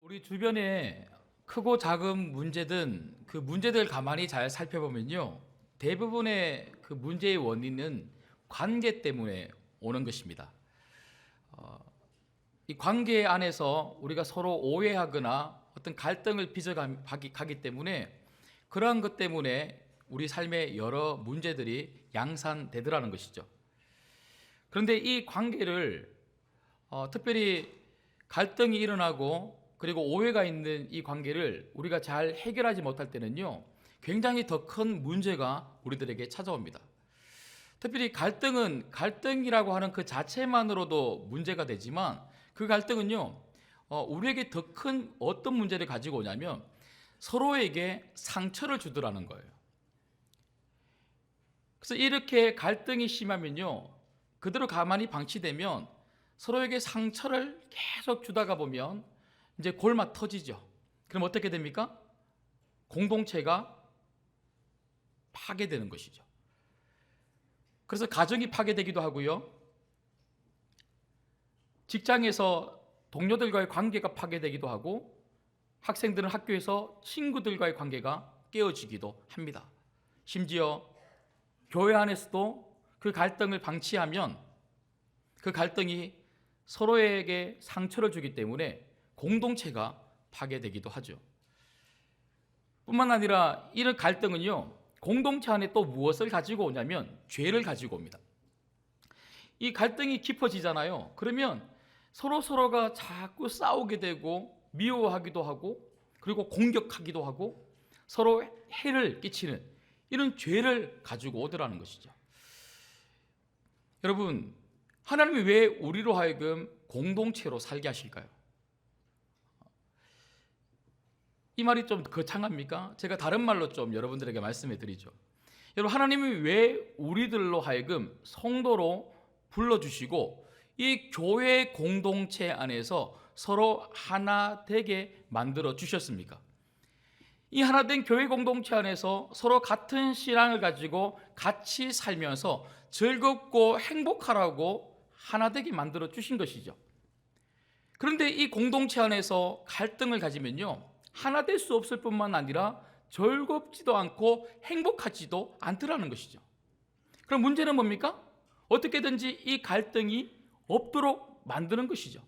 우리 주변에 크고 작은 문제든 그 문제들 가만히 잘 살펴보면요, 대부분의 그 문제의 원인은 관계 때문에 오는 것입니다. 이 관계 안에서 우리가 서로 오해하거나 어떤 갈등을 빚어가기 때문에 그러한 것 때문에 우리 삶에 여러 문제들이 양산되더라는 것이죠. 그런데 이 관계를 특별히 갈등이 일어나고 그리고 오해가 있는 이 관계를 우리가 잘 해결하지 못할 때는요, 굉장히 더 큰 문제가 우리들에게 찾아옵니다. 특별히 갈등은 갈등이라고 하는 그 자체만으로도 문제가 되지만 그 갈등은요, 우리에게 더 큰 어떤 문제를 가지고 오냐면 서로에게 상처를 주더라는 거예요. 그래서 이렇게 갈등이 심하면요, 그대로 가만히 방치되면 서로에게 상처를 계속 주다가 보면 이제 골마 터지죠. 그럼 어떻게 됩니까? 공동체가 파괴되는 것이죠. 그래서 가정이 파괴되기도 하고요, 직장에서 동료들과의 관계가 파괴되기도 하고, 학생들은 학교에서 친구들과의 관계가 깨어지기도 합니다. 심지어 교회 안에서도 그 갈등을 방치하면 그 갈등이 서로에게 상처를 주기 때문에 공동체가 파괴되기도 하죠. 뿐만 아니라 이런 갈등은요, 공동체 안에 또 무엇을 가지고 오냐면 죄를 가지고 옵니다. 이 갈등이 깊어지잖아요. 그러면 서로가 자꾸 싸우게 되고 미워하기도 하고 그리고 공격하기도 하고 서로 해를 끼치는 이런 죄를 가지고 오더라는 것이죠. 여러분, 하나님이 왜 우리로 하여금 공동체로 살게 하실까요? 이 말이 좀 거창합니까? 제가 다른 말로 좀 여러분들에게 말씀해 드리죠. 여러분, 하나님이 왜 우리들로 하여금 성도로 불러주시고 이 교회 공동체 안에서 서로 하나 되게 만들어 주셨습니까? 이 하나된 교회 공동체 안에서 서로 같은 신앙을 가지고 같이 살면서 즐겁고 행복하라고 하나 되게 만들어 주신 것이죠. 그런데 이 공동체 안에서 갈등을 가지면요, 하나 될 수 없을 뿐만 아니라 즐겁지도 않고 행복하지도 않더라는 것이죠. 그럼 문제는 뭡니까? 어떻게든지 이 갈등이 없도록 만드는 것이죠.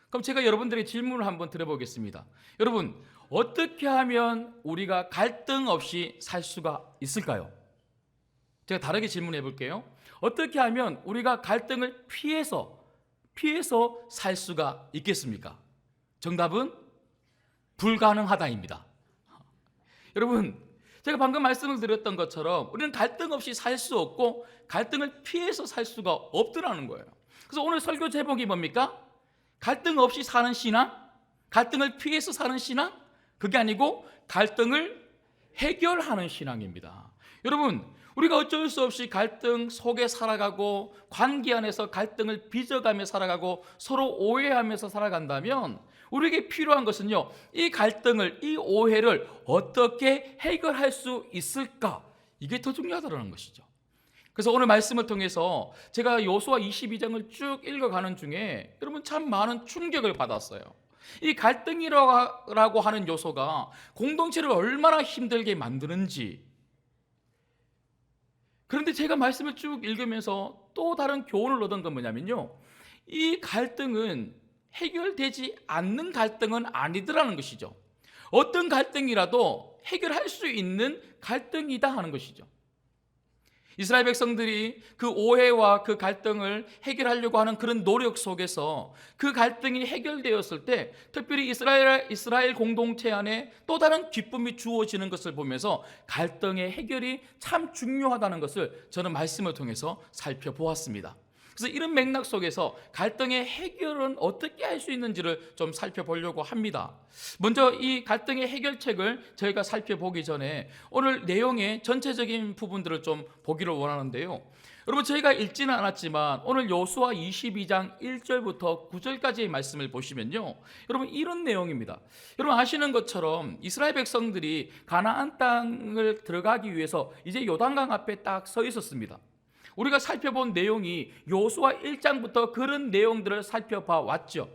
그럼 제가 여러분들의 질문을 한번 드려보겠습니다. 여러분, 어떻게 하면 우리가 갈등 없이 살 수가 있을까요? 제가 다르게 질문해 볼게요. 어떻게 하면 우리가 갈등을 피해서 살 수가 있겠습니까? 정답은 불가능하다입니다. 여러분, 제가 방금 말씀을 드렸던 것처럼 우리는 갈등 없이 살 수 없고 갈등을 피해서 살 수가 없더라는 거예요. 그래서 오늘 설교 제목이 뭡니까? 갈등 없이 사는 신앙? 갈등을 피해서 사는 신앙? 그게 아니고 갈등을 해결하는 신앙입니다. 여러분, 우리가 어쩔 수 없이 갈등 속에 살아가고 관계 안에서 갈등을 빚어가며 살아가고 서로 오해하면서 살아간다면 우리에게 필요한 것은요, 이 갈등을, 이 오해를 어떻게 해결할 수 있을까? 이게 더 중요하다는 것이죠. 그래서 오늘 말씀을 통해서 제가 여호수아 22장을 쭉 읽어가는 중에 여러분 참 많은 충격을 받았어요. 이 갈등이라고 하는 요소가 공동체를 얼마나 힘들게 만드는지. 그런데 제가 말씀을 쭉 읽으면서 또 다른 교훈을 얻은 건 뭐냐면요, 이 갈등은 해결되지 않는 갈등은 아니더라는 것이죠. 어떤 갈등이라도 해결할 수 있는 갈등이다 하는 것이죠. 이스라엘 백성들이 그 오해와 그 갈등을 해결하려고 하는 그런 노력 속에서 그 갈등이 해결되었을 때 특별히 이스라엘 공동체 안에 또 다른 기쁨이 주어지는 것을 보면서 갈등의 해결이 참 중요하다는 것을 저는 말씀을 통해서 살펴보았습니다. 그래서 이런 맥락 속에서 갈등의 해결은 어떻게 할 수 있는지를 좀 살펴보려고 합니다. 먼저 이 갈등의 해결책을 저희가 살펴보기 전에 오늘 내용의 전체적인 부분들을 좀 보기를 원하는데요. 여러분, 저희가 읽지는 않았지만 오늘 여호수아 22장 1절부터 9절까지의 말씀을 보시면요, 여러분 이런 내용입니다. 여러분 아시는 것처럼 이스라엘 백성들이 가나안 땅을 들어가기 위해서 이제 요단강 앞에 딱 서 있었습니다. 우리가 살펴본 내용이 여호수아 1장부터 그런 내용들을 살펴봐 왔죠.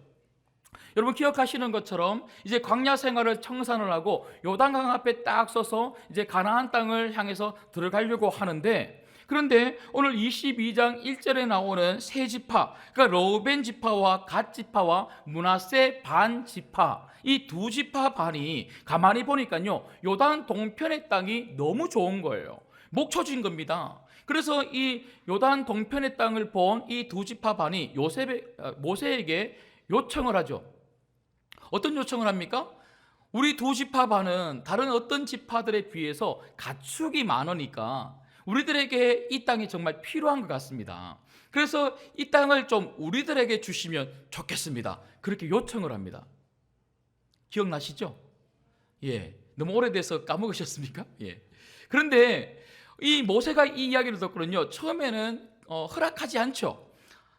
여러분 기억하시는 것처럼 이제 광야 생활을 청산을 하고 요단강 앞에 딱 서서 이제 가나안 땅을 향해서 들어가려고 하는데, 그런데 오늘 22장 1절에 나오는 세 지파, 그러니까 러우벤 지파와 갓 지파와 므낫세 반 지파, 이 두 지파 반이 가만히 보니까요 요단 동편의 땅이 너무 좋은 거예요. 목초진 겁니다. 그래서 이 요단 동편의 땅을 본 이 두 지파 반이 모세에게 요청을 하죠. 어떤 요청을 합니까? 우리 두 지파 반은 다른 어떤 지파들에 비해서 가축이 많으니까 우리들에게 이 땅이 정말 필요한 것 같습니다. 그래서 이 땅을 좀 우리들에게 주시면 좋겠습니다. 그렇게 요청을 합니다. 기억나시죠? 예, 너무 오래돼서 까먹으셨습니까? 예. 그런데 이 모세가 이 이야기를 듣거든요. 처음에는 허락하지 않죠.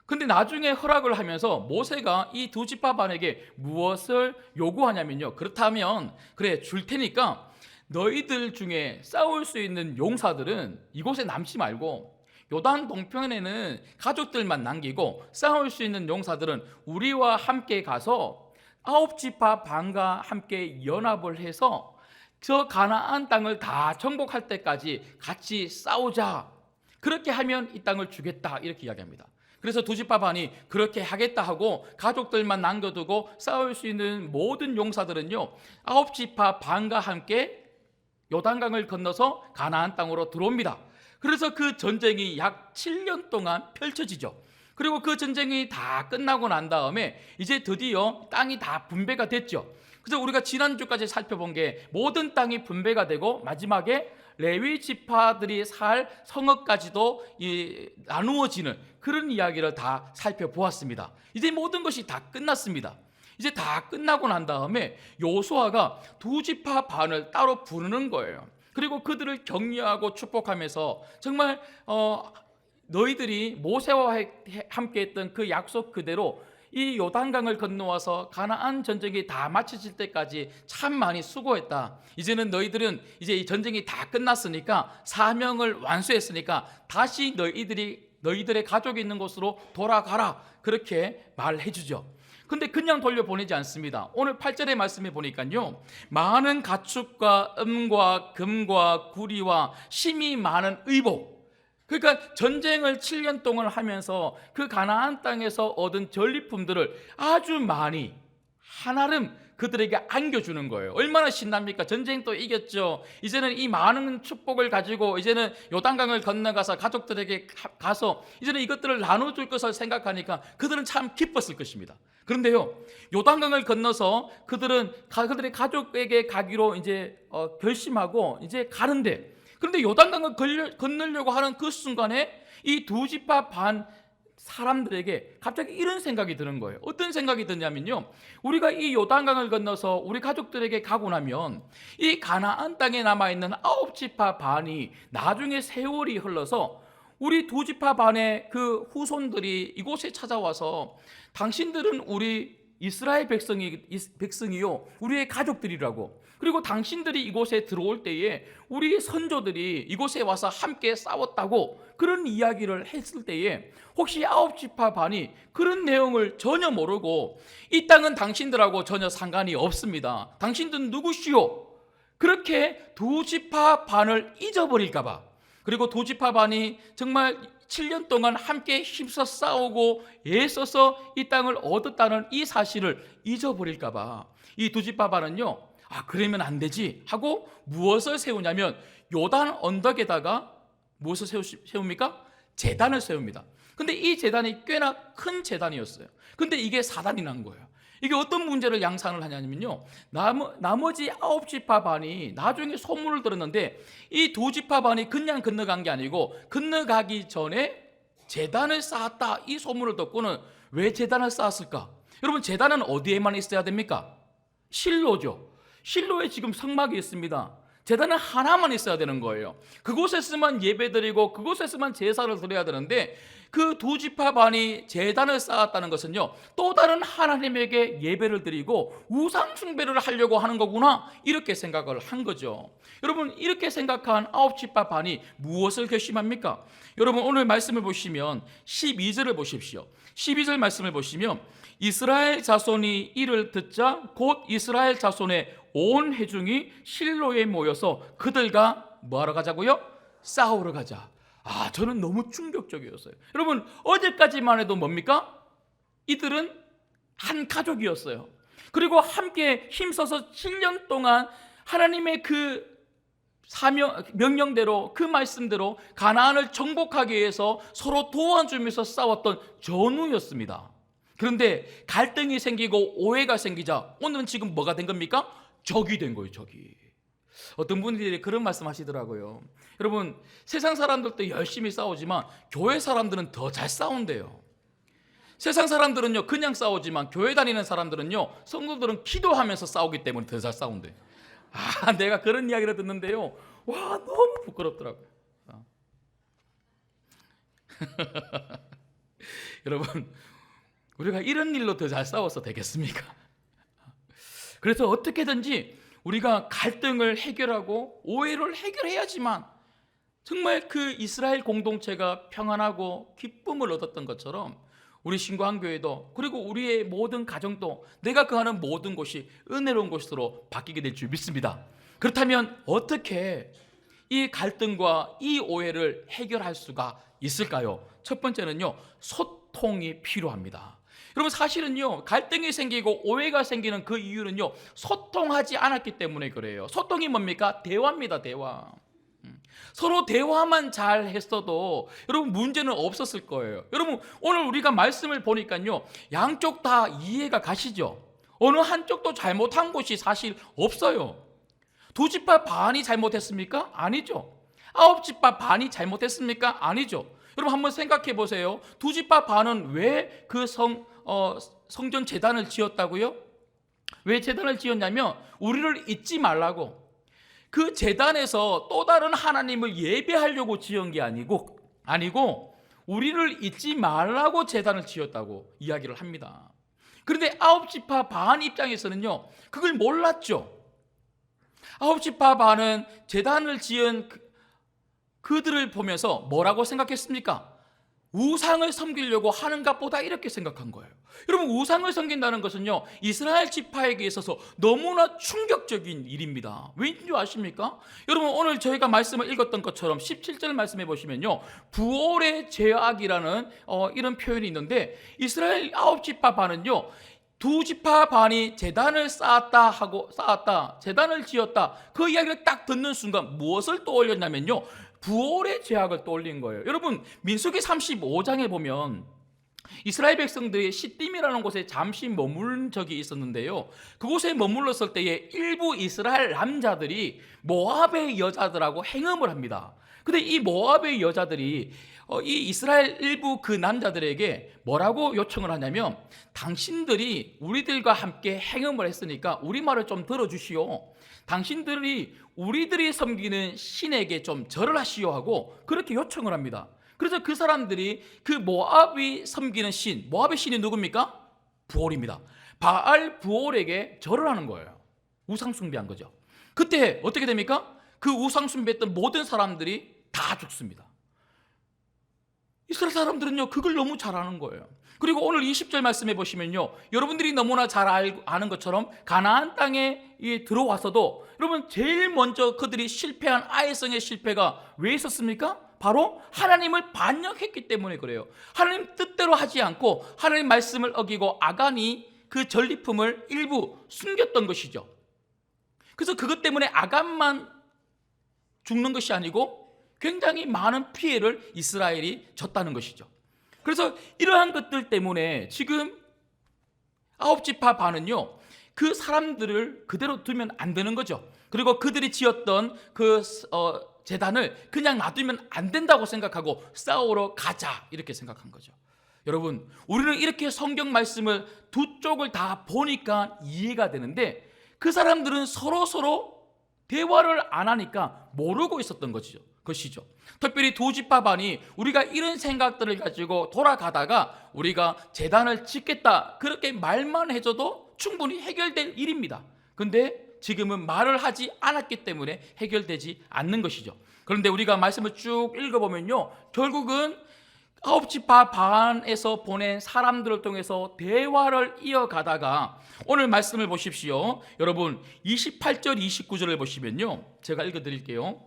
근데 나중에 허락을 하면서 모세가 이 두 지파 반에게 무엇을 요구하냐면요, 그렇다면 그래 줄 테니까 너희들 중에 싸울 수 있는 용사들은 이곳에 남지 말고 요단 동편에는 가족들만 남기고 싸울 수 있는 용사들은 우리와 함께 가서 9지파 반과 함께 연합을 해서 저 가나안 땅을 다 정복할 때까지 같이 싸우자. 그렇게 하면 이 땅을 주겠다, 이렇게 이야기합니다. 그래서 두 지파 반이 그렇게 하겠다 하고 가족들만 남겨두고 싸울 수 있는 모든 용사들은요 9지파 반과 함께 요단강을 건너서 가나안 땅으로 들어옵니다. 그래서 그 전쟁이 약 7년 동안 펼쳐지죠. 그리고 그 전쟁이 다 끝나고 난 다음에 이제 드디어 땅이 다 분배가 됐죠. 그래서 우리가 지난주까지 살펴본 게 모든 땅이 분배가 되고 마지막에 레위 지파들이 살 성읍까지도 나누어지는 그런 이야기를 다 살펴보았습니다. 이제 모든 것이 다 끝났습니다. 이제 다 끝나고 난 다음에 여호수아가 두 지파 반을 따로 부르는 거예요. 그리고 그들을 격려하고 축복하면서 정말 너희들이 모세와 함께 했던 그 약속 그대로 이 요단강을 건너와서 가나안 전쟁이 다 마쳐질 때까지 참 많이 수고했다. 이제는 너희들은 이제 이 전쟁이 다 끝났으니까 사명을 완수했으니까 다시 너희들의 가족이 있는 곳으로 돌아가라. 그렇게 말해 주죠. 근데 그냥 돌려보내지 않습니다. 오늘 8절의 말씀에 보니까요 많은 가축과 음과 금과 구리와 심이 많은 의복, 그러니까 전쟁을 7년 동안 하면서 그 가나안 땅에서 얻은 전리품들을 아주 많이 한아름 그들에게 안겨주는 거예요. 얼마나 신납니까? 전쟁 또 이겼죠. 이제는 이 많은 축복을 가지고 이제는 요단강을 건너가서 가족들에게 가서 이제는 이것들을 나눠줄 것을 생각하니까 그들은 참 기뻤을 것입니다. 그런데요 요단강을 건너서 그들의 가족에게 가기로 이제 결심하고 이제 가는데, 그런데 요단강을 건너려고 하는 그 순간에 이 두 지파 반 사람들에게 갑자기 이런 생각이 드는 거예요. 어떤 생각이 드냐면요 우리가 이 요단강을 건너서 우리 가족들에게 가고 나면 이 가나안 땅에 남아있는 9지파 반이 나중에 세월이 흘러서 우리 두 지파 반의 그 후손들이 이곳에 찾아와서 당신들은 우리 이스라엘 백성이요 우리의 가족들이라고, 그리고 당신들이 이곳에 들어올 때에 우리 선조들이 이곳에 와서 함께 싸웠다고 그런 이야기를 했을 때에 혹시 9지파 반이 그런 내용을 전혀 모르고 이 땅은 당신들하고 전혀 상관이 없습니다, 당신들은 누구시오? 그렇게 두 지파 반을 잊어버릴까봐, 그리고 두 지파 반이 정말 7년 동안 함께 힘써 싸우고 애써서 이 땅을 얻었다는 이 사실을 잊어버릴까봐 이 두 지파 반은요 그러면 안 되지 하고 무엇을 세우냐면 요단 언덕에다가 무엇을 세웁니까? 제단을 세웁니다. 근데 이 제단이 꽤나 큰 제단이었어요. 근데 이게 사단이 난 거예요. 이게 어떤 문제를 양산을 하냐면요 나머지 9지파 반이 나중에 소문을 들었는데 이 두 지파 반이 그냥 건너간 게 아니고 건너가기 전에 제단을 쌓았다, 이 소문을 듣고는 왜 제단을 쌓았을까? 여러분 제단은 어디에만 있어야 됩니까? 실로죠. 실로에 지금 성막이 있습니다. 제단은 하나만 있어야 되는 거예요. 그곳에서만 예배드리고 그곳에서만 제사를 드려야 되는데 그 두 지파 반이 제단을 쌓았다는 것은요 또 다른 하나님에게 예배를 드리고 우상 숭배를 하려고 하는 거구나, 이렇게 생각을 한 거죠. 여러분 이렇게 생각한 9지파 반이 무엇을 결심합니까? 여러분 오늘 말씀을 보시면 12절을 보십시오. 12절 말씀을 보시면 이스라엘 자손이 이를 듣자 곧 이스라엘 자손의 온 회중이 실로에 모여서 그들과 뭐하러 가자고요? 싸우러 가자. 저는 너무 충격적이었어요. 여러분, 어제까지만 해도 뭡니까? 이들은 한 가족이었어요. 그리고 함께 힘써서 7년 동안 하나님의 그 명령대로, 그 말씀대로 가나안을 정복하기 위해서 서로 도와주면서 싸웠던 전우였습니다. 그런데 갈등이 생기고 오해가 생기자 오늘은 지금 뭐가 된 겁니까? 적이 된 거예요. 적이. 어떤 분들이 그런 말씀 하시더라고요. 여러분, 세상 사람들도 열심히 싸우지만 교회 사람들은 더 잘 싸운대요. 세상 사람들은요 그냥 싸우지만 교회 다니는 사람들은요, 성도들은 기도하면서 싸우기 때문에 더 잘 싸운대요. 내가 그런 이야기를 듣는데요, 와, 너무 부끄럽더라고요. 여러분, 우리가 이런 일로 더 잘 싸워서 되겠습니까? 그래서 어떻게든지 우리가 갈등을 해결하고 오해를 해결해야지만 정말 그 이스라엘 공동체가 평안하고 기쁨을 얻었던 것처럼 우리 신구한교회도, 그리고 우리의 모든 가정도 내가 거하는 모든 곳이 은혜로운 곳으로 바뀌게 될 줄 믿습니다. 그렇다면 어떻게 이 갈등과 이 오해를 해결할 수가 있을까요? 첫 번째는요, 소통이 필요합니다. 여러분, 사실은요 갈등이 생기고 오해가 생기는 그 이유는요 소통하지 않았기 때문에 그래요. 소통이 뭡니까? 대화입니다. 대화. 서로 대화만 잘 했어도 여러분 문제는 없었을 거예요. 여러분, 오늘 우리가 말씀을 보니까요 양쪽 다 이해가 가시죠? 어느 한쪽도 잘못한 곳이 사실 없어요. 두 지파 반이 잘못했습니까? 아니죠. 아홉 지파 반이 잘못했습니까? 아니죠. 여러분, 한번 생각해 보세요. 두 지파 반은 왜 그 성전 제단을 지었다고요? 왜 제단을 지었냐면 우리를 잊지 말라고. 그 제단에서 또 다른 하나님을 예배하려고 지은 게 아니고 우리를 잊지 말라고 제단을 지었다고 이야기를 합니다. 그런데 아홉 지파 반 입장에서는요 그걸 몰랐죠. 아홉 지파 반은 제단을 지은 그들을 보면서 뭐라고 생각했습니까? 우상을 섬기려고 하는 것보다 이렇게 생각한 거예요. 여러분, 우상을 섬긴다는 것은요 이스라엘 지파에게 있어서 너무나 충격적인 일입니다. 왜인지 아십니까? 여러분, 오늘 저희가 말씀을 읽었던 것처럼 17절 말씀해 보시면요 부올의 죄악이라는 이런 표현이 있는데, 이스라엘 아홉 지파 반은요 두 지파 반이 제단을 쌓았다, 제단을 지었다, 그 이야기를 딱 듣는 순간 무엇을 떠올렸냐면요 부올의 죄악을 떠올린 거예요. 여러분, 민수기 35장에 보면 이스라엘 백성들이 시딤이라는 곳에 잠시 머무른 적이 있었는데요, 그곳에 머물렀을 때에 일부 이스라엘 남자들이 모압의 여자들하고 행음을 합니다. 근데 이 모압의 여자들이 이 이스라엘 일부 그 남자들에게 뭐라고 요청을 하냐면, 당신들이 우리들과 함께 행음을 했으니까 우리 말을 좀 들어주시오. 당신들이 우리들이 섬기는 신에게 좀 절을 하시오 하고 그렇게 요청을 합니다. 그래서 그 사람들이 그 모압이 섬기는 신, 모압의 신이 누굽니까? 부올입니다. 바알 부올에게 절을 하는 거예요. 우상 숭배한 거죠. 그때 어떻게 됩니까? 그 우상 숭배했던 모든 사람들이 다 죽습니다. 이스라엘 사람들은요 그걸 너무 잘 아는 거예요. 그리고 오늘 20절 말씀해 보시면요, 여러분들이 너무나 잘 아는 것처럼 가나안 땅에 들어와서도 여러분 제일 먼저 그들이 실패한 아이성의 실패가 왜 있었습니까? 바로 하나님을 반역했기 때문에 그래요. 하나님 뜻대로 하지 않고 하나님 말씀을 어기고 아간이 그 전리품을 일부 숨겼던 것이죠. 그래서 그것 때문에 아간만 죽는 것이 아니고 굉장히 많은 피해를 이스라엘이 졌다는 것이죠. 그래서 이러한 것들 때문에 지금 아홉 지파 반은요 그 사람들을 그대로 두면 안 되는 거죠. 그리고 그들이 지었던 그 제단을 그냥 놔두면 안 된다고 생각하고 싸우러 가자 이렇게 생각한 거죠. 여러분, 우리는 이렇게 성경 말씀을 두 쪽을 다 보니까 이해가 되는데, 그 사람들은 서로 대화를 안 하니까 모르고 있었던 것이죠. 특별히 두 지파 반이 우리가 이런 생각들을 가지고 돌아가다가 우리가 제단을 짓겠다 그렇게 말만 해줘도 충분히 해결될 일입니다. 근데 지금은 말을 하지 않았기 때문에 해결되지 않는 것이죠. 그런데 우리가 말씀을 쭉 읽어보면요 결국은 아홉 지파 반에서 보낸 사람들을 통해서 대화를 이어가다가 오늘 말씀을 보십시오. 여러분 28절 29절을 보시면요, 제가 읽어드릴게요.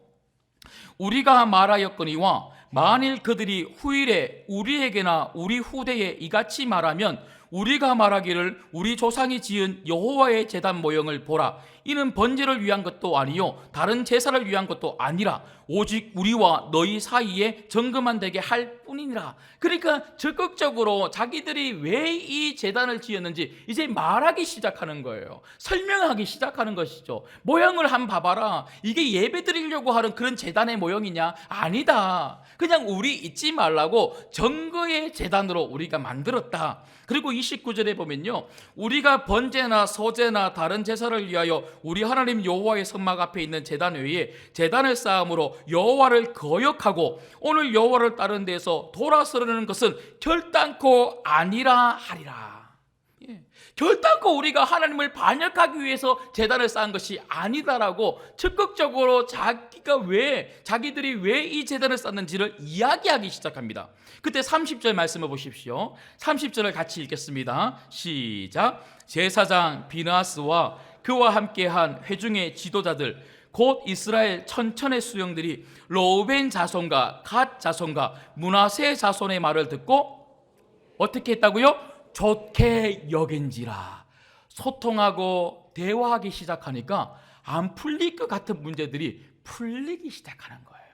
우리가 말하였거니와 만일 그들이 후일에 우리에게나 우리 후대에 이같이 말하면 우리가 말하기를 우리 조상이 지은 여호와의 제단 모형을 보라. 이는 번제를 위한 것도 아니요 다른 제사를 위한 것도 아니라 오직 우리와 너희 사이에 정금만 되게 할 뿐이니라. 그러니까 적극적으로 자기들이 왜 이 제단을 지었는지 이제 말하기 시작하는 거예요. 설명하기 시작하는 것이죠. 모형을 한번 봐봐라. 이게 예배 드리려고 하는 그런 제단의 모형이냐? 아니다. 그냥 우리 잊지 말라고 증거의 제단으로 우리가 만들었다. 그리고 29절에 보면요, 우리가 번제나 서제나 다른 제사를 위하여 우리 하나님 여호와의 성막 앞에 있는 제단 외에 제단을 쌓음으로 여호와를 거역하고 오늘 여호와를 따르는 데서 돌아서려는 것은 결단코 아니라 하리라. 결단코 우리가 하나님을 반역하기 위해서 제단을 쌓은 것이 아니다라고 적극적으로 자기들이 왜 이 제단을 쌓는지를 이야기하기 시작합니다. 그때 30절 말씀을 보십시오. 30절을 같이 읽겠습니다. 시작. 제사장 비느하스와 그와 함께한 회중의 지도자들 곧 이스라엘 천천의 수령들이 로벤 자손과 갓 자손과 므낫세 자손의 말을 듣고 어떻게 했다고요? 좋게 여긴지라. 소통하고 대화하기 시작하니까 안 풀릴 것 같은 문제들이 풀리기 시작하는 거예요.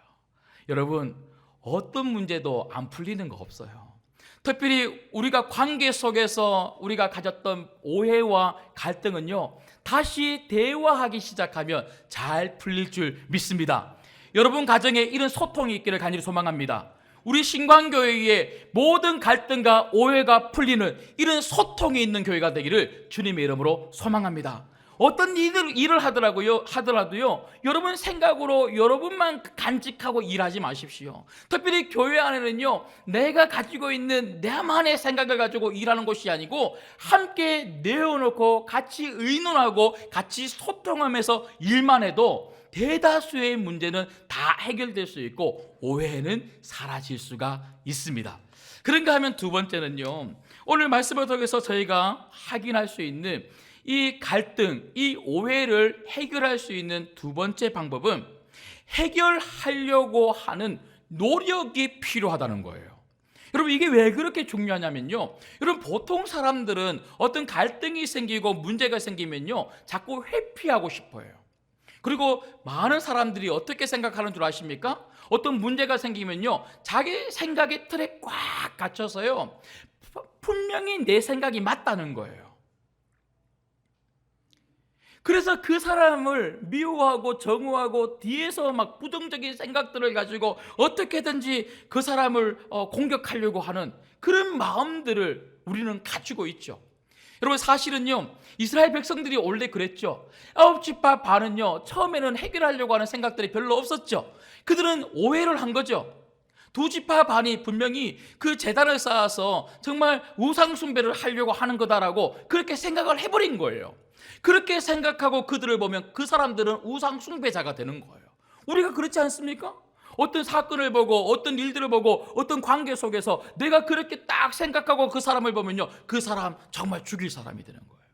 여러분, 어떤 문제도 안 풀리는 거 없어요. 특별히 우리가 관계 속에서 우리가 가졌던 오해와 갈등은요, 다시 대화하기 시작하면 잘 풀릴 줄 믿습니다. 여러분 가정에 이런 소통이 있기를 간절히 소망합니다. 우리 신광교회의 모든 갈등과 오해가 풀리는 이런 소통이 있는 교회가 되기를 주님의 이름으로 소망합니다. 어떤 일을 하더라도요, 여러분 생각으로 여러분만 간직하고 일하지 마십시오. 특별히 교회 안에는요, 내가 가지고 있는 나만의 생각을 가지고 일하는 것이 아니고 함께 내어놓고 같이 의논하고 같이 소통하면서 일만 해도 대다수의 문제는 다 해결될 수 있고 오해는 사라질 수가 있습니다. 그런가 하면 두 번째는요, 오늘 말씀을 통해서 저희가 확인할 수 있는 이 갈등, 이 오해를 해결할 수 있는 두 번째 방법은 해결하려고 하는 노력이 필요하다는 거예요. 여러분, 이게 왜 그렇게 중요하냐면요, 여러분 보통 사람들은 어떤 갈등이 생기고 문제가 생기면요 자꾸 회피하고 싶어요. 그리고 많은 사람들이 어떻게 생각하는 줄 아십니까? 어떤 문제가 생기면요 자기 생각의 틀에 꽉 갇혀서요 분명히 내 생각이 맞다는 거예요. 그래서 그 사람을 미워하고 정오하고 뒤에서 막 부정적인 생각들을 가지고 어떻게든지 그 사람을 공격하려고 하는 그런 마음들을 우리는 가지고 있죠. 여러분, 사실은요 이스라엘 백성들이 원래 그랬죠. 아홉 지파 반은요 처음에는 해결하려고 하는 생각들이 별로 없었죠. 그들은 오해를 한 거죠. 두 지파 반이 분명히 그 제단을 쌓아서 정말 우상 숭배를 하려고 하는 거다라고 그렇게 생각을 해버린 거예요. 그렇게 생각하고 그들을 보면 그 사람들은 우상 숭배자가 되는 거예요. 우리가 그렇지 않습니까? 어떤 사건을 보고 어떤 일들을 보고 어떤 관계 속에서 내가 그렇게 딱 생각하고 그 사람을 보면요 그 사람 정말 죽일 사람이 되는 거예요.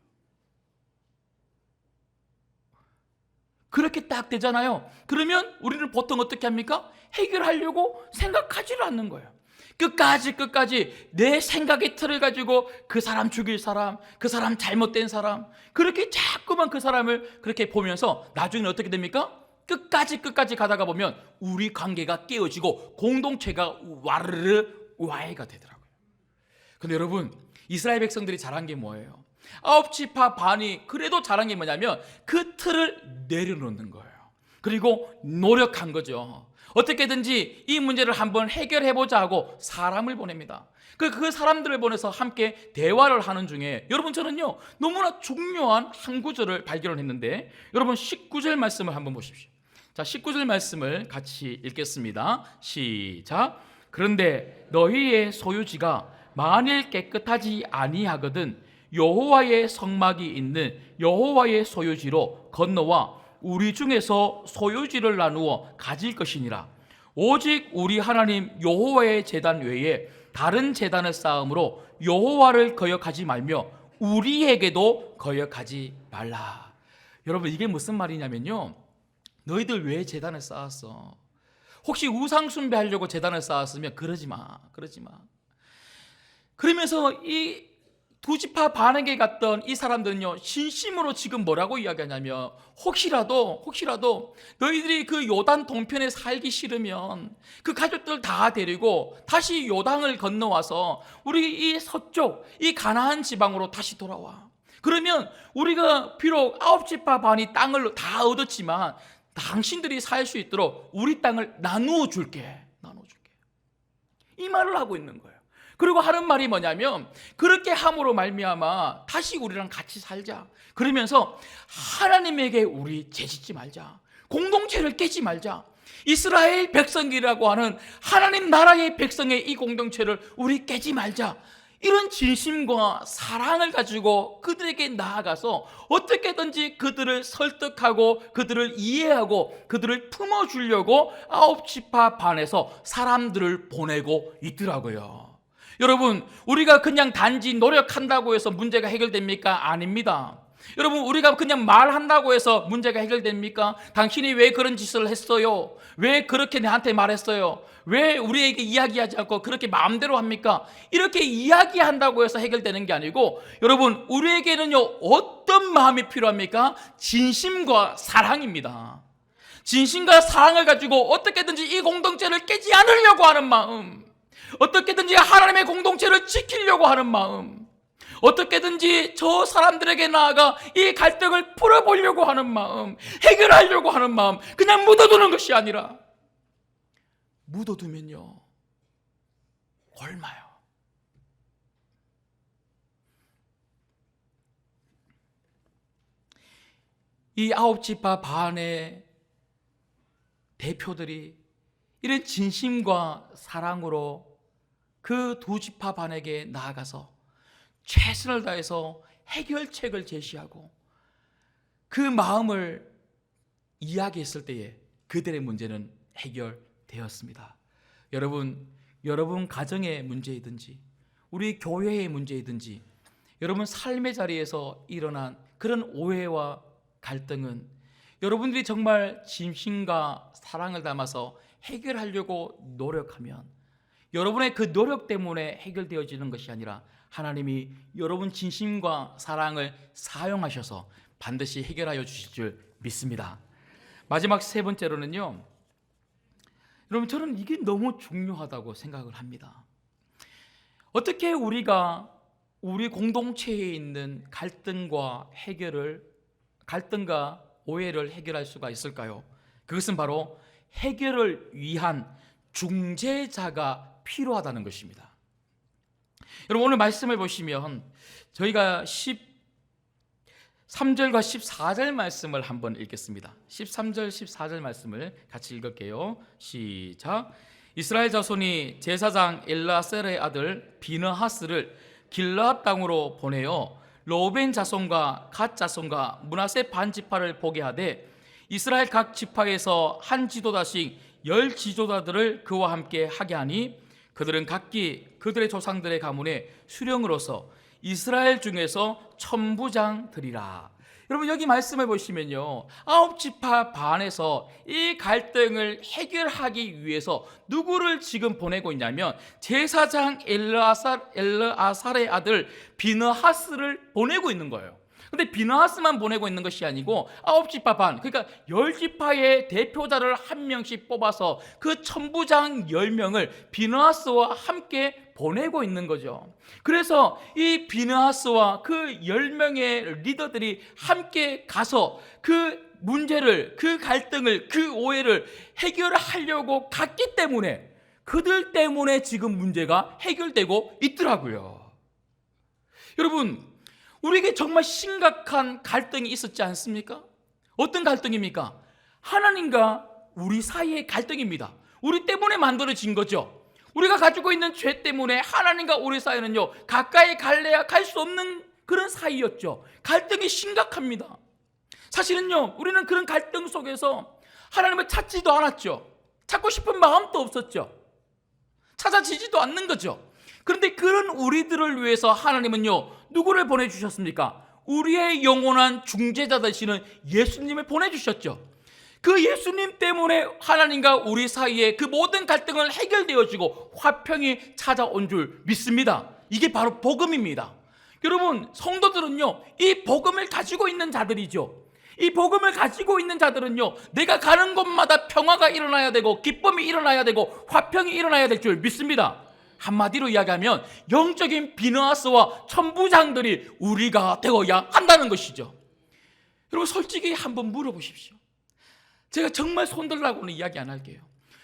그렇게 딱 되잖아요. 그러면 우리는 보통 어떻게 합니까? 해결하려고 생각하지를 않는 거예요. 끝까지 내 생각의 틀을 가지고 그 사람 죽일 사람, 그 사람 잘못된 사람, 그렇게 자꾸만 그 사람을 그렇게 보면서 나중에는 어떻게 됩니까? 끝까지 가다가 보면 우리 관계가 깨어지고 공동체가 와르르 와해가 되더라고요. 근데 여러분, 이스라엘 백성들이 잘한 게 뭐예요? 아홉 지파 반이 그래도 잘한 게 뭐냐면 그 틀을 내려놓는 거예요. 그리고 노력한 거죠. 어떻게든지 이 문제를 한번 해결해보자 하고 사람을 보냅니다. 그 사람들을 보내서 함께 대화를 하는 중에 여러분 저는요 너무나 중요한 한 구절을 발견했는데 여러분 19절 말씀을 한번 보십시오. 자, 19절 말씀을 같이 읽겠습니다. 시작. 그런데 너희의 소유지가 만일 깨끗하지 아니하거든 여호와의 성막이 있는 여호와의 소유지로 건너와 우리 중에서 소유지를 나누어 가질 것이니라. 오직 우리 하나님 여호와의 제단 외에 다른 제단을 쌓음으로 여호와를 거역하지 말며 우리에게도 거역하지 말라. 여러분, 이게 무슨 말이냐면요, 너희들 왜 제단을 쌓았어? 혹시 우상 숭배하려고 제단을 쌓았으면 그러지 마. 그러면서 이 두 지파 반에게 갔던 이 사람들은요, 진심으로 지금 뭐라고 이야기하냐면, 혹시라도 너희들이 그 요단 동편에 살기 싫으면 그 가족들 다 데리고 다시 요단을 건너와서 우리 이 서쪽 이 가나안 지방으로 다시 돌아와. 그러면 우리가 비록 9지파 반이 땅을 다 얻었지만 당신들이 살 수 있도록 우리 땅을 나누어 줄게. 이 말을 하고 있는 거예요. 그리고 하는 말이 뭐냐면, 그렇게 함으로 말미암아 다시 우리랑 같이 살자. 그러면서 하나님에게 우리 죄짓지 말자. 공동체를 깨지 말자. 이스라엘 백성이라고 하는 하나님 나라의 백성의 이 공동체를 우리 깨지 말자. 이런 진심과 사랑을 가지고 그들에게 나아가서 어떻게든지 그들을 설득하고 그들을 이해하고 그들을 품어주려고 9지파 반에서 사람들을 보내고 있더라고요. 여러분, 우리가 그냥 단지 노력한다고 해서 문제가 해결됩니까? 아닙니다. 여러분, 우리가 그냥 말한다고 해서 문제가 해결됩니까? 당신이 왜 그런 짓을 했어요? 왜 그렇게 내한테 말했어요? 왜 우리에게 이야기하지 않고 그렇게 마음대로 합니까? 이렇게 이야기한다고 해서 해결되는 게 아니고, 여러분, 우리에게는요, 어떤 마음이 필요합니까? 진심과 사랑입니다. 진심과 사랑을 가지고 어떻게든지 이 공동체를 깨지 않으려고 하는 마음, 어떻게든지 하나님의 공동체를 지키려고 하는 마음, 어떻게든지 저 사람들에게 나아가 이 갈등을 풀어보려고 하는 마음, 해결하려고 하는 마음, 그냥 묻어두는 것이 아니라, 묻어두면요 굶어요. 이 9지파 반의 대표들이 이런 진심과 사랑으로 그 2지파 반에게 나아가서 최선을 다해서 해결책을 제시하고 그 마음을 이야기했을 때에 그들의 문제는 해결되었습니다. 여러분 가정의 문제이든지 우리 교회의 문제이든지 여러분 삶의 자리에서 일어난 그런 오해와 갈등은 여러분들이 정말 진심과 사랑을 담아서 해결하려고 노력하면 여러분의 그 노력 때문에 해결되어지는 것이 아니라 하나님이 여러분 진심과 사랑을 사용하셔서 반드시 해결하여 주실 줄 믿습니다. 마지막 세 번째로는요, 여러분, 저는 이게 너무 중요하다고 생각을 합니다. 어떻게 우리가 우리 공동체에 있는 갈등과 오해를 해결할 수가 있을까요? 그것은 바로 해결을 위한 중재자가 필요하다는 것입니다. 여러분, 오늘 말씀을 보시면 저희가 13절과 14절 말씀을 한번 읽겠습니다. 13절 14절 말씀을 같이 읽을게요. 시작. 이스라엘 자손이 제사장 엘르아살의 아들 비느하스를 길르앗 땅으로 보내어 로벤 자손과 갓 자손과 므낫세 반 지파를 보게 하되 이스라엘 각 지파에서 한 지도자씩 10 지도자들을 그와 함께 하게 하니 그들은 각기 그들의 조상들의 가문의 수령으로서 이스라엘 중에서 천부장들이라. 여러분, 여기 말씀을 보시면요, 9지파 반에서 이 갈등을 해결하기 위해서 누구를 지금 보내고 있냐면 제사장 엘르아살의 아들 비느하스를 보내고 있는 거예요. 근데 비느하스만 보내고 있는 것이 아니고 9지파 반, 그러니까 10지파의 대표자를 한 명씩 뽑아서 그 천부장 10명을 비느하스와 함께 보내고 있는 거죠. 그래서 이 비느하스와 그 10명의 리더들이 함께 가서 그 문제를, 그 갈등을, 그 오해를 해결하려고 갔기 때문에 그들 때문에 지금 문제가 해결되고 있더라고요. 여러분, 우리에게 정말 심각한 갈등이 있었지 않습니까? 어떤 갈등입니까? 하나님과 우리 사이의 갈등입니다. 우리 때문에 만들어진 거죠. 우리가 가지고 있는 죄 때문에 하나님과 우리 사이는요, 가까이 갈래야 갈 수 없는 그런 사이였죠. 갈등이 심각합니다. 사실은요, 우리는 그런 갈등 속에서 하나님을 찾지도 않았죠. 찾고 싶은 마음도 없었죠. 찾아지지도 않는 거죠. 그런데 그런 우리들을 위해서 하나님은요, 누구를 보내주셨습니까? 우리의 영원한 중재자 되시는 예수님을 보내주셨죠. 그 예수님 때문에 하나님과 우리 사이에 그 모든 갈등을 해결되어지고 화평이 찾아온 줄 믿습니다. 이게 바로 복음입니다. 여러분, 성도들은요, 이 복음을 가지고 있는 자들이죠. 이 복음을 가지고 있는 자들은요, 내가 가는 곳마다 평화가 일어나야 되고 기쁨이 일어나야 되고 화평이 일어나야 될 줄 믿습니다. 한마디로 이야기하면 영적인 비너하스와 천부장들이 우리가 되어야 한다는 것이죠. 여러분, 솔직히 한번 물어보십시오. 제가 정말 손들라고는 이야기 안 할게요.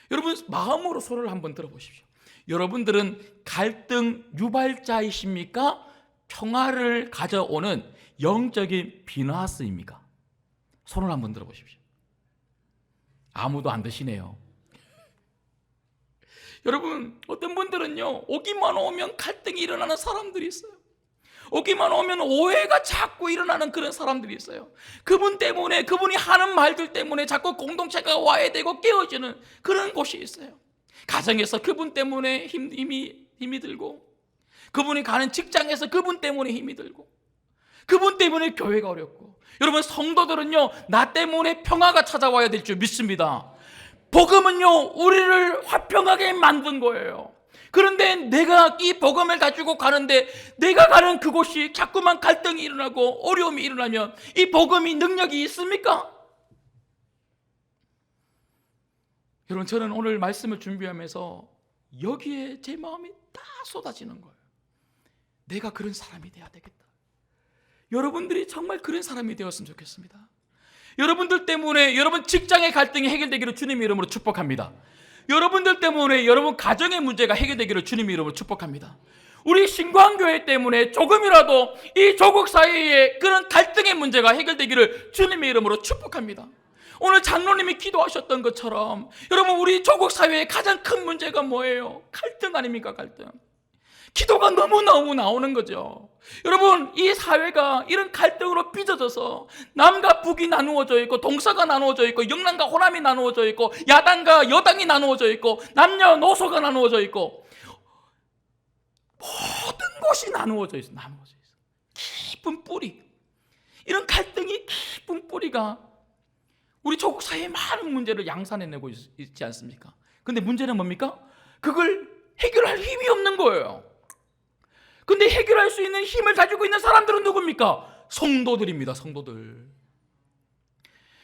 여러분, 마음으로 손을 한번 들어보십시오. 여러분들은 갈등 유발자이십니까? 평화를 가져오는 영적인 비너하스입니까? 손을 한번 들어보십시오. 아무도 안 드시네요. 여러분, 어떤 분들은요, 오기만 오면 갈등이 일어나는 사람들이 있어요. 오기만 오면 오해가 자꾸 일어나는 그런 사람들이 있어요. 그분 때문에, 그분이 하는 말들 때문에 자꾸 공동체가 와해되고 깨어지는 그런 곳이 있어요. 가정에서 그분 때문에 힘이 들고, 그분이 가는 직장에서 그분 때문에 힘이 들고, 그분 때문에 교회가 어렵고. 여러분, 성도들은요, 나 때문에 평화가 찾아와야 될 줄 믿습니다. 복음은요, 우리를 화평하게 만든 거예요. 그런데 내가 이 복음을 가지고 가는데 내가 가는 그곳이 자꾸만 갈등이 일어나고 어려움이 일어나면 이 복음이 능력이 있습니까? 여러분, 저는 오늘 말씀을 준비하면서 여기에 제 마음이 다 쏟아지는 거예요. 내가 그런 사람이 돼야 되겠다. 여러분들이 정말 그런 사람이 되었으면 좋겠습니다. 여러분들 때문에 여러분 직장의 갈등이 해결되기를 주님의 이름으로 축복합니다. 여러분들 때문에 여러분 가정의 문제가 해결되기를 주님의 이름으로 축복합니다. 우리 신광교회 때문에 조금이라도 이 조국 사이에 그런 갈등의 문제가 해결되기를 주님의 이름으로 축복합니다. 오늘 장로님이 기도하셨던 것처럼 여러분, 우리 조국 사회의 가장 큰 문제가 뭐예요? 갈등 아닙니까? 갈등. 기도가 너무너무 나오는 거죠. 여러분, 이 사회가 이런 갈등으로 빚어져서 남과 북이 나누어져 있고, 동서가 나누어져 있고, 영남과 호남이 나누어져 있고, 야당과 여당이 나누어져 있고, 남녀노소가 나누어져 있고, 모든 것이 나누어져 있어. 깊은 뿌리, 이런 갈등이 깊은 뿌리가 우리 조국 사회의 많은 문제를 양산해내고 있지 않습니까? 근데 문제는 뭡니까? 그걸 해결할 힘이 없는 거예요. 근데 해결할 수 있는 힘을 가지고 있는 사람들은 누굽니까? 성도들입니다. 성도들.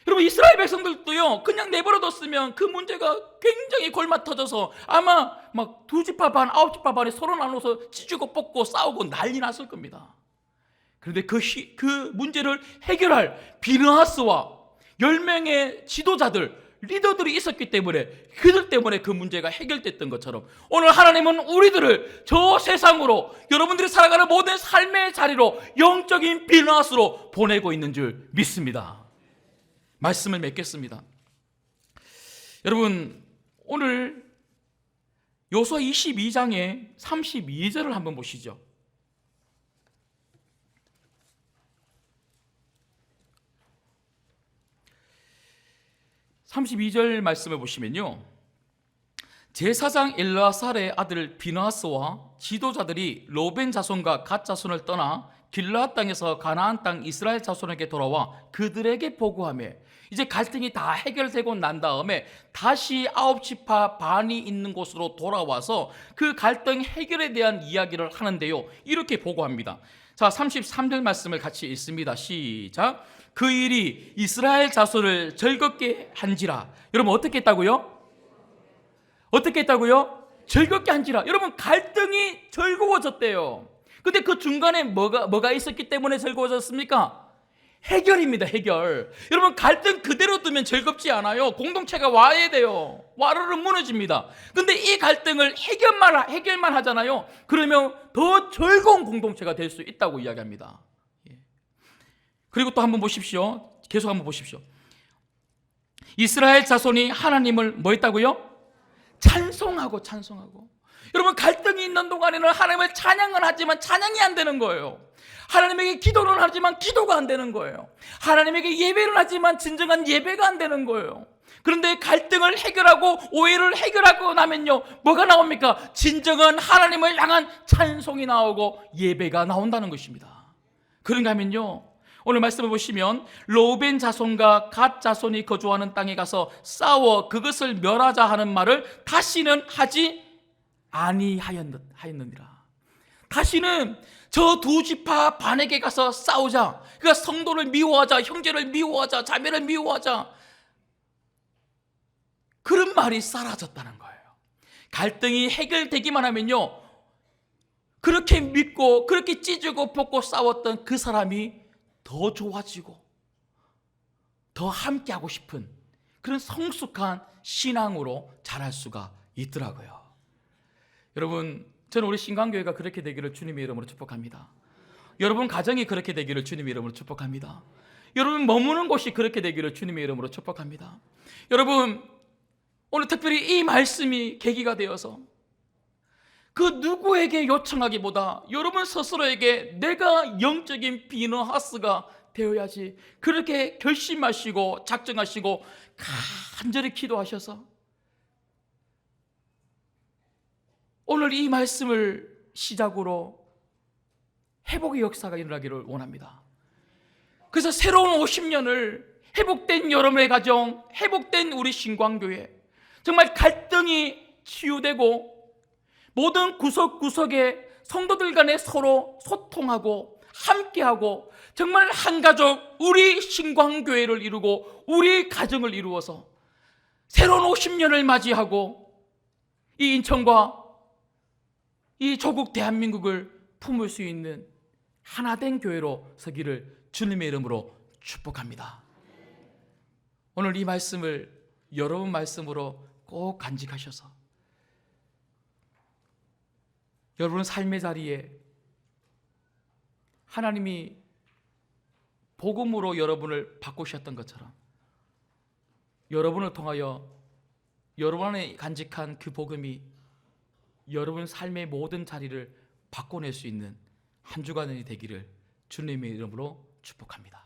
여러분, 이스라엘 백성들도요, 그냥 내버려뒀으면 그 문제가 굉장히 골마 터져서 아마 막 2지파 반, 9지파 반에 서로 나눠서 찢고 뽑고 싸우고 난리 났을 겁니다. 그런데 그 문제를 해결할 비느하스와 10명의 지도자들, 리더들이 있었기 때문에, 그들 때문에 그 문제가 해결됐던 것처럼 오늘 하나님은 우리들을 저 세상으로, 여러분들이 살아가는 모든 삶의 자리로 영적인 비너하스로 보내고 있는 줄 믿습니다. 말씀을 맺겠습니다. 여러분, 오늘 요수아 22장의 32절을 한번 보시죠. 32절 말씀을 보시면요, 제사장 엘르아살의 아들 비느하스와 지도자들이 로벤 자손과 갓 자손을 떠나 길르앗 땅에서 가나안 땅 이스라엘 자손에게 돌아와 그들에게 보고하며, 이제 갈등이 다 해결되고 난 다음에 다시 9지파 반이 있는 곳으로 돌아와서 그 갈등 해결에 대한 이야기를 하는데요, 이렇게 보고합니다. 자, 33절 말씀을 같이 읽습니다. 시작. 그 일이 이스라엘 자손을 즐겁게 한지라. 여러분, 어떻게 했다고요? 어떻게 했다고요? 즐겁게 한지라. 여러분, 갈등이 즐거워졌대요. 근데 그 중간에 뭐가 있었기 때문에 즐거워졌습니까? 해결입니다. 해결. 여러분, 갈등 그대로 두면 즐겁지 않아요. 공동체가 와야 돼요. 와르르 무너집니다. 근데 이 갈등을 해결만 하잖아요. 그러면 더 즐거운 공동체가 될 수 있다고 이야기합니다. 그리고 또 한번 보십시오. 계속 한번 보십시오. 이스라엘 자손이 하나님을 뭐 했다고요? 찬송하고. 여러분, 갈등이 있는 동안에는 하나님을 찬양은 하지만 찬양이 안 되는 거예요. 하나님에게 기도는 하지만 기도가 안 되는 거예요. 하나님에게 예배를 하지만 진정한 예배가 안 되는 거예요. 그런데 갈등을 해결하고 오해를 해결하고 나면요, 뭐가 나옵니까? 진정한 하나님을 향한 찬송이 나오고 예배가 나온다는 것입니다. 그런가 하면요, 오늘 말씀을 보시면 로벤 자손과 갓 자손이 거주하는 땅에 가서 싸워 그것을 멸하자 하는 말을 다시는 하지 아니하였느니라. 다시는 저 두 지파 반에게 가서 싸우자, 그러니까 성도를 미워하자, 형제를 미워하자, 자매를 미워하자, 그런 말이 사라졌다는 거예요. 갈등이 해결되기만 하면요, 그렇게 믿고 그렇게 찢고 볶고 싸웠던 그 사람이 더 좋아지고 더 함께하고 싶은 그런 성숙한 신앙으로 자랄 수가 있더라고요. 여러분, 저는 우리 신광교회가 그렇게 되기를 주님의 이름으로 축복합니다. 여러분 가정이 그렇게 되기를 주님의 이름으로 축복합니다. 여러분 머무는 곳이 그렇게 되기를 주님의 이름으로 축복합니다. 여러분, 오늘 특별히 이 말씀이 계기가 되어서 그 누구에게 요청하기보다 여러분 스스로에게 내가 영적인 비너하스가 되어야지, 그렇게 결심하시고 작정하시고 간절히 기도하셔서 오늘 이 말씀을 시작으로 회복의 역사가 일어나기를 원합니다. 그래서 새로운 50년을 회복된 여러분의 가정, 회복된 우리 신광교회, 정말 갈등이 치유되고 모든 구석구석에 성도들 간에 서로 소통하고 함께하고 정말 한 가족, 우리 신광교회를 이루고 우리 가정을 이루어서 새로운 50년을 맞이하고 이 인천과 이 조국 대한민국을 품을 수 있는 하나된 교회로 서기를 주님의 이름으로 축복합니다. 오늘 이 말씀을 여러분 말씀으로 꼭 간직하셔서 여러분 삶의 자리에 하나님이 복음으로 여러분을 바꾸셨던 것처럼 여러분을 통하여 여러분의 간직한 그 복음이 여러분 삶의 모든 자리를 바꿔낼 수 있는 한 주간이 되기를 주님의 이름으로 축복합니다.